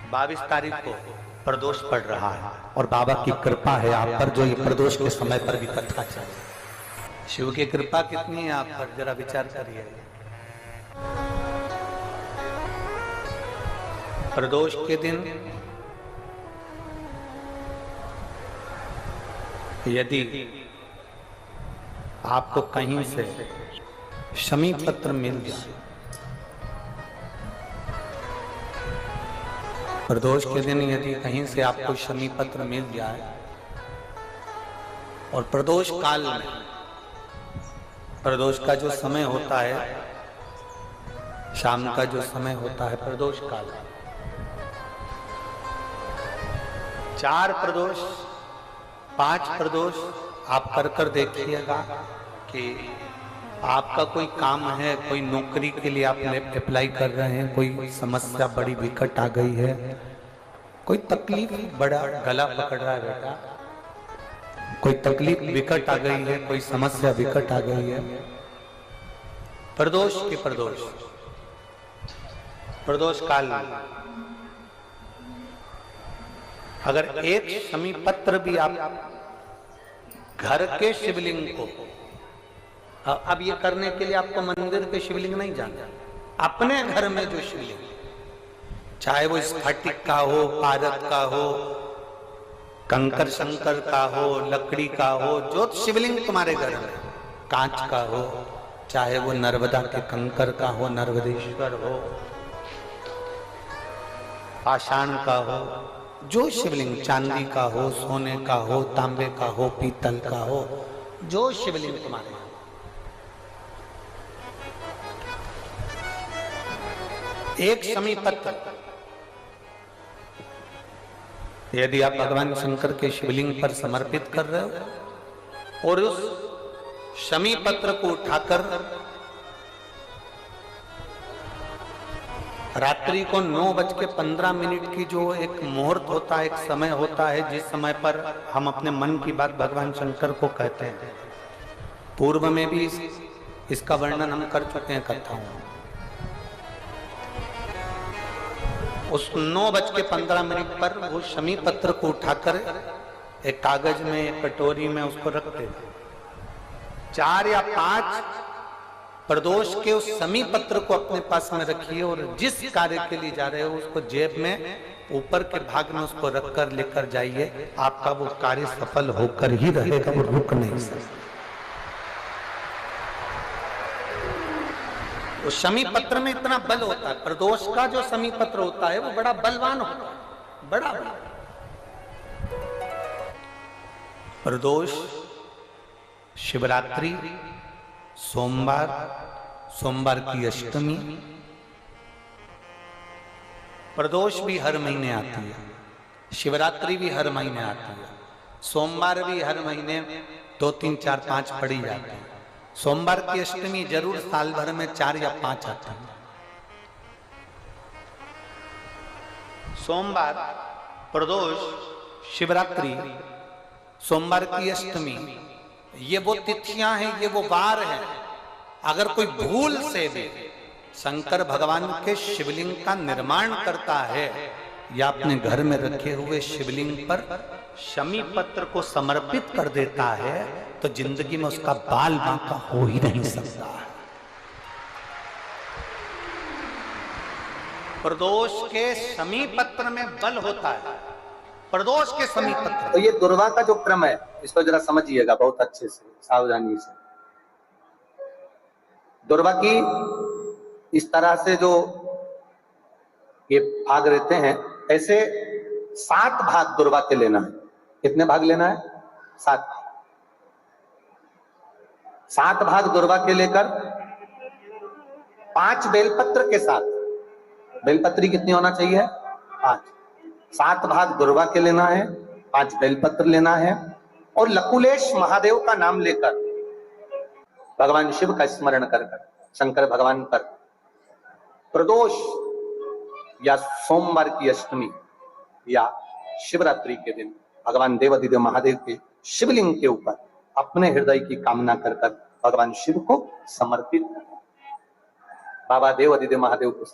22 तारीख को प्रदोष पड़ रहा है और बाबा की कृपा है आप पर, जो ये प्रदोष के समय पर भी कथा चले। शिव की कृपा कितनी है आप पर, जरा विचार करिए। प्रदोष के दिन यदि आपको कहीं से शमी पत्र मिल जाए, प्रदोष के दिन यदि कहीं से आपको शमी पत्र मिल जाए और प्रदोष काल में, प्रदोष का जो समय होता है, शाम का जो समय होता है प्रदोष काल, 4 प्रदोष 5 प्रदोष आप कर देखिएगा कि आपका कोई काम है, कोई नौकरी के लिए आप अप्लाई कर रहे हैं, कोई समस्या बड़ी विकट आ गई है, कोई तकलीफ, बड़ा गला पकड़ रहा है बेटा, कोई तकलीफ विकट आ गई है, कोई समस्या विकट आ गई है, प्रदोष के प्रदोष काल में अगर एक शमी पत्र भी आप घर के शिवलिंग को, अब ये करने के लिए आपको मंदिर के शिवलिंग नहीं जाना, अपने घर में जो शिवलिंग, चाहे वो स्फटिक का हो, पारद का हो, कंकर शंकर का हो, लकड़ी का हो, जो शिवलिंग तुम्हारे घर में, कांच का हो, चाहे वो नर्मदा के कंकर का हो, नर्मदेश्वर हो, पाषाण का हो, जो शिवलिंग, चांदी का हो, सोने का हो, तांबे का हो, पीतल का हो, जो शिवलिंग तुम्हारे, एक शमी पत्र यदि आप भगवान शंकर के शिवलिंग पर समर्पित कर रहे हो और उस शमी पत्र को उठाकर रात्रि को 9:15 की जो एक मुहूर्त होता है, एक समय होता है, जिस समय पर हम अपने मन की बात भगवान शंकर को कहते हैं, पूर्व में भी इसका वर्णन हम कर चुके हैं कथाओं में। उस 9:15 पर वो शमी पत्र को उठाकर एक कागज में, एक कटोरी में उसको रखते थे। 4 या 5 प्रदोष के उस शमी पत्र को अपने पास में रखिए और जिस कार्य के लिए जा रहे हो उसको जेब में ऊपर के भाग में उसको रखकर लेकर जाइए, आपका वो कार्य सफल होकर ही रहेगा, वो रुक नहीं सकता। तो शमी पत्र में इतना बल होता है, प्रदोष का जो शमी पत्र होता है वो बड़ा बलवान होता है, बड़ा प्रदोष, शिवरात्रि, सोमवार की अष्टमी, प्रदोष भी हर महीने आती है, शिवरात्रि भी हर महीने आती है, सोमवार भी हर महीने 2, 3, 4, 5 पड़ी जाती है, सोमवार की अष्टमी जरूर साल भर में 4 या 5 आती है। सोमवार, प्रदोष, शिवरात्रि, सोमवार की अष्टमी, ये वो तिथियां हैं, ये वो वार हैं। अगर कोई भूल से भी शंकर भगवान के शिवलिंग का निर्माण करता है या अपने घर में रखे हुए शिवलिंग पर शमी पत्र को समर्पित कर देता है, तो जिंदगी में उसका बाल बांका हो ही नहीं सकता। प्रदोष के शमी पत्र में बल होता है, प्रदोष के शमी पत्र। तो ये दुर्वा का जो क्रम है, इसको जरा समझिएगा बहुत अच्छे से, सावधानी से। दुर्वा की इस तरह से जो ये भाग रहते हैं, ऐसे 7 भाग दुर्वा के लेना है। कितने भाग लेना है? 7 भाग दुर्वा के लेकर 5 बेलपत्र के साथ, बेलपत्री कितनी होना चाहिए? 5। 7 भाग दुर्वा के लेना है, 5 बेलपत्र लेना है और लकुलेश महादेव का नाम लेकर भगवान शिव का स्मरण कर शंकर भगवान पर प्रदोष या सोमवार की अष्टमी या शिवरात्रि के दिन भगवान देवाधिदेव महादेव के शिवलिंग के ऊपर अपने हृदय की कामना कर भगवान शिव को समर्पित, बाबा देवाधिदेव महादेव को